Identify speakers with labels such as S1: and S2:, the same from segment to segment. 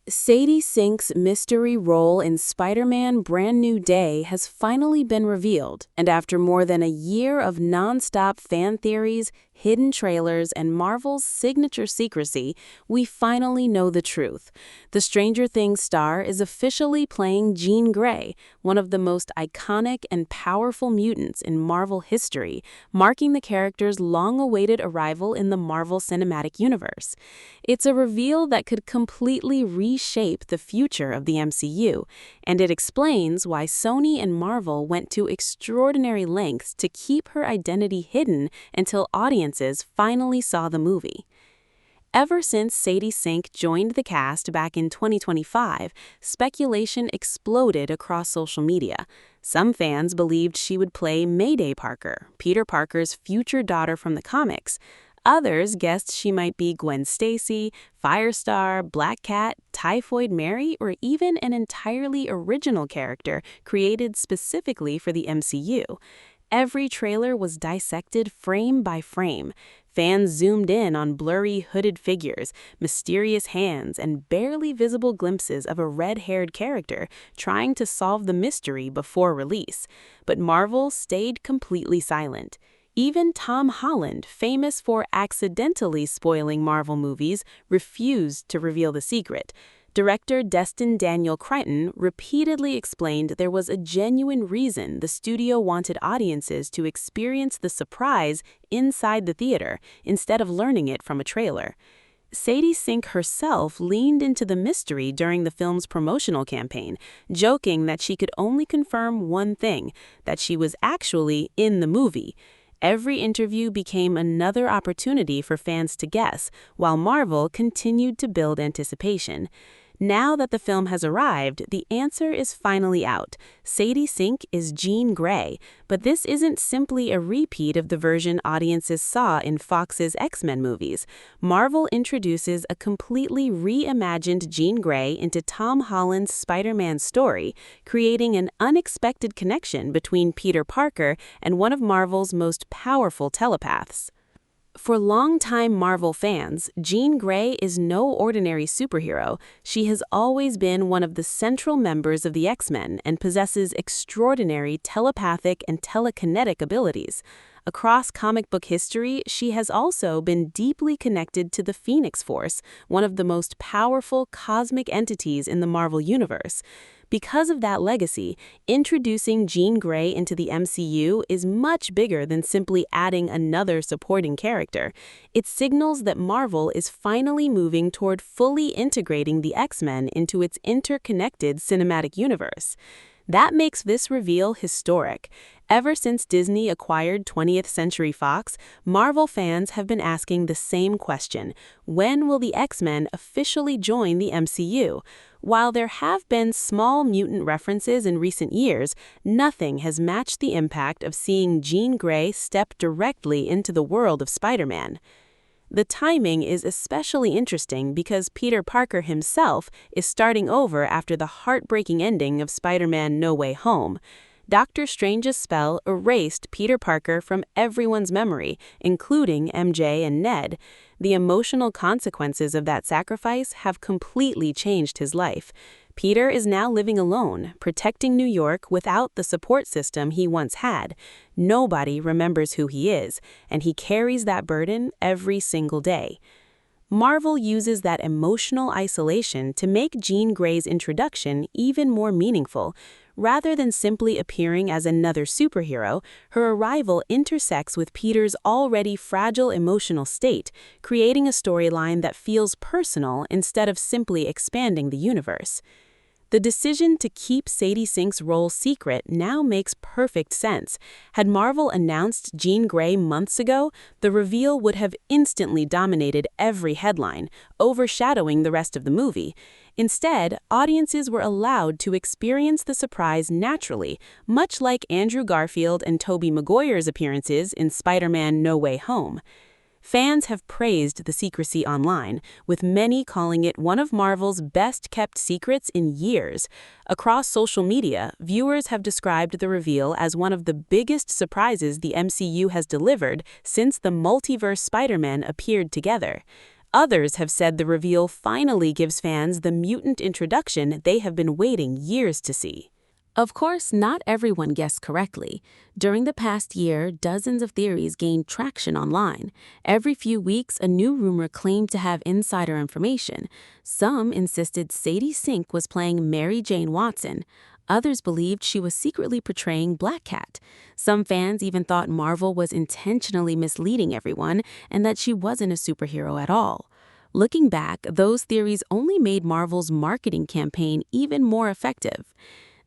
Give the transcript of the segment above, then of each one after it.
S1: Sadie Sink's mystery role in Spider-Man Brand New Day has finally been revealed, and after more than a year of non-stop fan theories, hidden trailers, and Marvel's signature secrecy, we finally know the truth. The Stranger Things star is officially playing Jean Grey, one of the most iconic and powerful mutants in Marvel history, marking the character's long-awaited arrival in the Marvel Cinematic Universe. It's a reveal that could completely reshape the future of the MCU, and it explains why Sony and Marvel went to extraordinary lengths to keep her identity hidden until audiences finally saw the movie. Ever since Sadie Sink joined the cast back in 2025, speculation exploded across social media. Some fans believed she would play Mayday Parker, Peter Parker's future daughter from the comics. Others guessed she might be Gwen Stacy, Firestar, Black Cat, Typhoid Mary, or even an entirely original character created specifically for the MCU. Every trailer was dissected frame by frame. Fans zoomed in on blurry hooded figures, mysterious hands, and barely visible glimpses of a red-haired character trying to solve the mystery before release. But Marvel stayed completely silent. Even Tom Holland, famous for accidentally spoiling Marvel movies, refused to reveal the secret. Director Destin Daniel Cretton repeatedly explained there was a genuine reason the studio wanted audiences to experience the surprise inside the theater instead of learning it from a trailer. Sadie Sink herself leaned into the mystery during the film's promotional campaign, joking that she could only confirm one thing, that she was actually in the movie. Every interview became another opportunity for fans to guess, while Marvel continued to build anticipation. Now that the film has arrived, the answer is finally out. Sadie Sink is Jean Grey, but this isn't simply a repeat of the version audiences saw in Fox's X-Men movies. Marvel introduces a completely reimagined Jean Grey into Tom Holland's Spider-Man story, creating an unexpected connection between Peter Parker and one of Marvel's most powerful telepaths. For longtime Marvel fans, Jean Grey is no ordinary superhero. She has always been one of the central members of the X-Men and possesses extraordinary telepathic and telekinetic abilities. Across comic book history, she has also been deeply connected to the Phoenix Force, one of the most powerful cosmic entities in the Marvel Universe. Because of that legacy, introducing Jean Grey into the MCU is much bigger than simply adding another supporting character. It signals that Marvel is finally moving toward fully integrating the X-Men into its interconnected cinematic universe. That makes this reveal historic. Ever since Disney acquired 20th Century Fox, Marvel fans have been asking the same question: when will the X-Men officially join the MCU? While there have been small mutant references in recent years, nothing has matched the impact of seeing Jean Grey step directly into the world of Spider-Man. The timing is especially interesting because Peter Parker himself is starting over after the heartbreaking ending of Spider-Man No Way Home. Doctor Strange's spell erased Peter Parker from everyone's memory, including MJ and Ned. The emotional consequences of that sacrifice have completely changed his life. Peter is now living alone, protecting New York without the support system he once had. Nobody remembers who he is, and he carries that burden every single day. Marvel uses that emotional isolation to make Jean Grey's introduction even more meaningful. Rather than simply appearing as another superhero, her arrival intersects with Peter's already fragile emotional state, creating a storyline that feels personal instead of simply expanding the universe. The decision to keep Sadie Sink's role secret now makes perfect sense. Had Marvel announced Jean Grey months ago, the reveal would have instantly dominated every headline, overshadowing the rest of the movie. Instead, audiences were allowed to experience the surprise naturally, much like Andrew Garfield and Tobey Maguire's appearances in Spider-Man No Way Home. Fans have praised the secrecy online, with many calling it one of Marvel's best-kept secrets in years. Across social media, viewers have described the reveal as one of the biggest surprises the MCU has delivered since the multiverse Spider-Man appeared together. Others have said the reveal finally gives fans the mutant introduction they have been waiting years to see. Of course, not everyone guessed correctly. During the past year, dozens of theories gained traction online. Every few weeks, a new rumor claimed to have insider information. Some insisted Sadie Sink was playing Mary Jane Watson. Others believed she was secretly portraying Black Cat. Some fans even thought Marvel was intentionally misleading everyone and that she wasn't a superhero at all. Looking back, those theories only made Marvel's marketing campaign even more effective.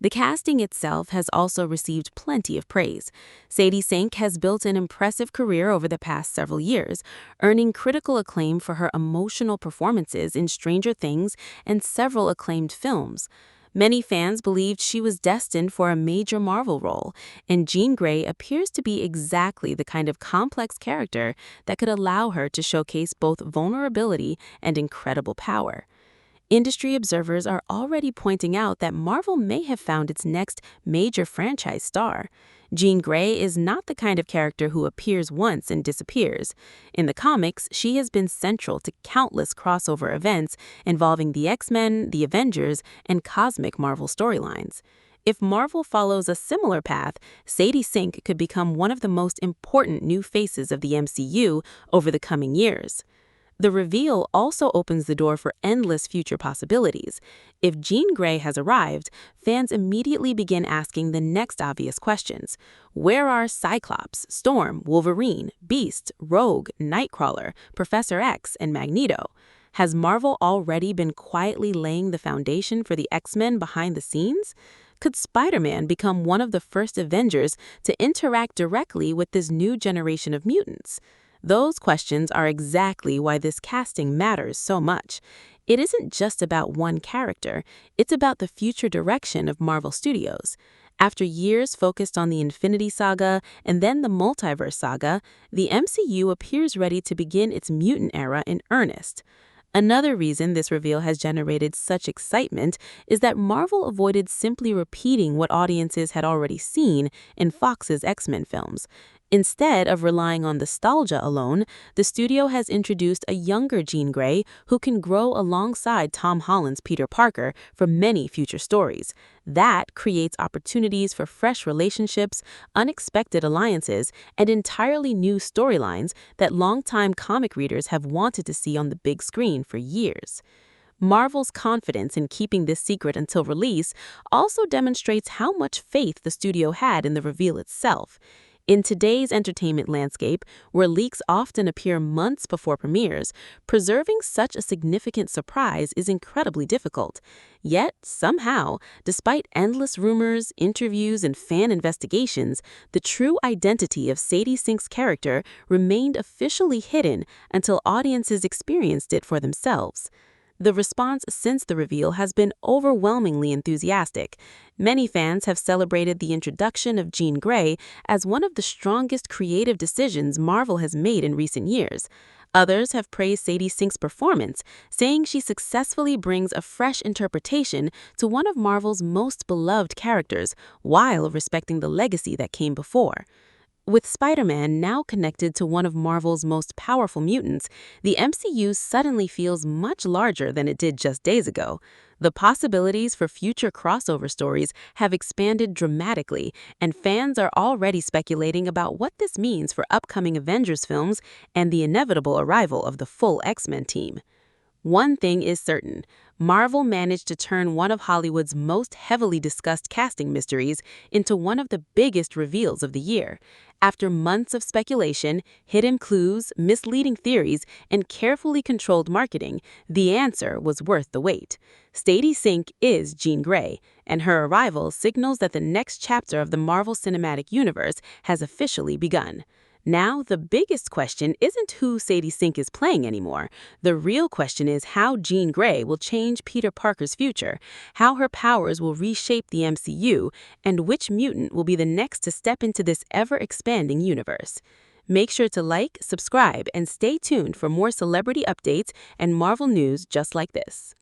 S1: The casting itself has also received plenty of praise. Sadie Sink has built an impressive career over the past several years, earning critical acclaim for her emotional performances in Stranger Things and several acclaimed films. Many fans believed she was destined for a major Marvel role, and Jean Grey appears to be exactly the kind of complex character that could allow her to showcase both vulnerability and incredible power. Industry observers are already pointing out that Marvel may have found its next major franchise star. Jean Grey is not the kind of character who appears once and disappears. In the comics, she has been central to countless crossover events involving the X-Men, the Avengers, and cosmic Marvel storylines. If Marvel follows a similar path, Sadie Sink could become one of the most important new faces of the MCU over the coming years. The reveal also opens the door for endless future possibilities. If Jean Grey has arrived, fans immediately begin asking the next obvious questions. Where are Cyclops, Storm, Wolverine, Beast, Rogue, Nightcrawler, Professor X, and Magneto? Has Marvel already been quietly laying the foundation for the X-Men behind the scenes? Could Spider-Man become one of the first Avengers to interact directly with this new generation of mutants? Those questions are exactly why this casting matters so much. It isn't just about one character, it's about the future direction of Marvel Studios. After years focused on the Infinity Saga and then the Multiverse Saga, the MCU appears ready to begin its mutant era in earnest. Another reason this reveal has generated such excitement is that Marvel avoided simply repeating what audiences had already seen in Fox's X-Men films. Instead of relying on nostalgia alone, the studio has introduced a younger Jean Grey who can grow alongside Tom Holland's Peter Parker for many future stories. That creates opportunities for fresh relationships, unexpected alliances, and entirely new storylines that longtime comic readers have wanted to see on the big screen for years. Marvel's confidence in keeping this secret until release also demonstrates how much faith the studio had in the reveal itself. In today's entertainment landscape, where leaks often appear months before premieres, preserving such a significant surprise is incredibly difficult. Yet, somehow, despite endless rumors, interviews, and fan investigations, the true identity of Sadie Sink's character remained officially hidden until audiences experienced it for themselves. The response since the reveal has been overwhelmingly enthusiastic. Many fans have celebrated the introduction of Jean Grey as one of the strongest creative decisions Marvel has made in recent years. Others have praised Sadie Sink's performance, saying she successfully brings a fresh interpretation to one of Marvel's most beloved characters, while respecting the legacy that came before. With Spider-Man now connected to one of Marvel's most powerful mutants, the MCU suddenly feels much larger than it did just days ago. The possibilities for future crossover stories have expanded dramatically, and fans are already speculating about what this means for upcoming Avengers films and the inevitable arrival of the full X-Men team. One thing is certain, Marvel managed to turn one of Hollywood's most heavily discussed casting mysteries into one of the biggest reveals of the year. After months of speculation, hidden clues, misleading theories, and carefully controlled marketing, the answer was worth the wait. Sadie Sink is Jean Grey, and her arrival signals that the next chapter of the Marvel Cinematic Universe has officially begun. Now, the biggest question isn't who Sadie Sink is playing anymore. The real question is how Jean Grey will change Peter Parker's future, how her powers will reshape the MCU, and which mutant will be the next to step into this ever-expanding universe. Make sure to like, subscribe, and stay tuned for more celebrity updates and Marvel news just like this.